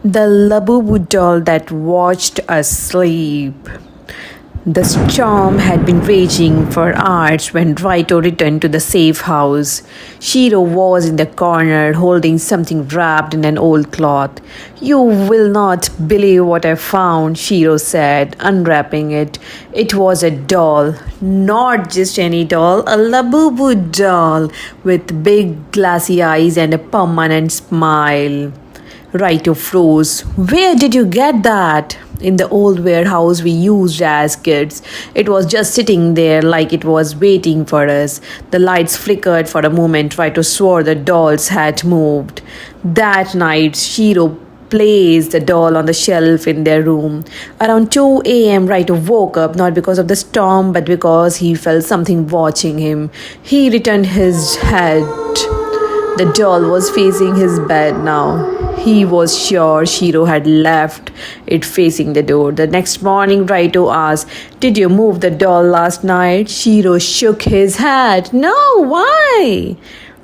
The Labubu doll that watched us sleep. The storm had been raging for hours when Raito returned to the safe house. Shiro was in the corner holding something wrapped in an old cloth. You will not believe what I found, Shiro said, unwrapping it. It was a doll. Not just any doll, a Labubu doll with big glassy eyes and a permanent smile. Raito froze. Where did you get that? In the old warehouse we used as kids. It was just sitting there like it was waiting for us. The lights flickered for a moment. Raito swore the dolls had moved. That night, Shiro placed the doll on the shelf in their room. Around 2 a.m., Raito woke up not because of the storm but because he felt something watching him. He returned his head. The doll was facing his bed now. He was sure Shiro had left it facing the door. The next morning, Raito asked, "Did you move the doll last night?" Shiro shook his head. "No, why?"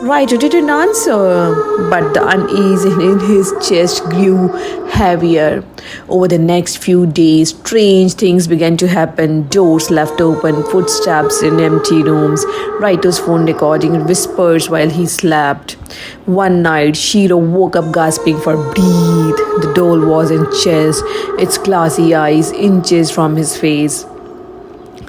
Raito didn't answer, but the unease in his chest grew heavier. Over the next few days, strange things began to happen. Doors left open, footsteps in empty rooms, Raito's phone recording whispers while he slept. One night, Shiro woke up gasping for breath. The doll was in chest, its glassy eyes inches from his face.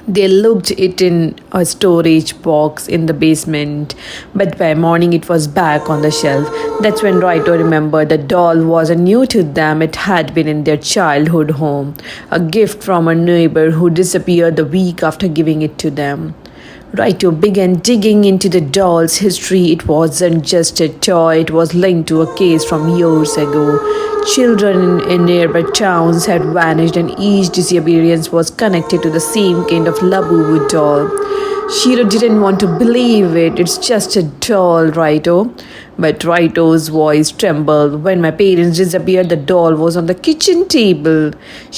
They looked it in a storage box in the basement, but by morning it was back on the shelf. That's when Raito remembered the doll wasn't new to them. It had been in their childhood home, a gift from a neighbor who disappeared the week after giving it to them. Raito began digging into the doll's history. It wasn't just a toy, it was linked to a case from years ago. Children in nearby towns had vanished, and each disappearance was connected to the same kind of Labubu doll. Shiro didn't want to believe it. "It's just a doll, Raito." But Raito's voice trembled. "When my parents disappeared, the doll was on the kitchen table."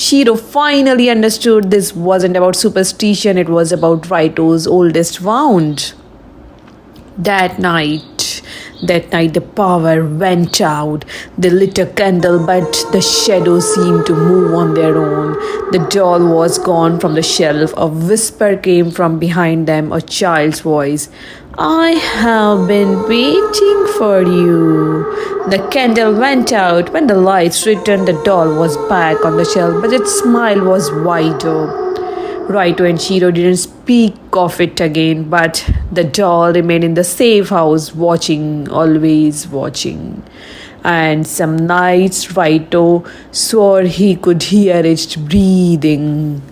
Shiro finally understood this wasn't about superstition, it was about Raito's oldest wound. That night the power went out. They lit a candle, but the shadows seemed to move on their own. The doll was gone from the shelf. A whisper came from behind them, a child's voice. "I have been waiting for you." The candle went out. When the lights returned, the doll was back on the shelf, but its smile was wider. Raito and Shiro didn't speak of it again, but the doll remained in the safe house, watching, always watching. And some nights Raito swore he could hear it breathing.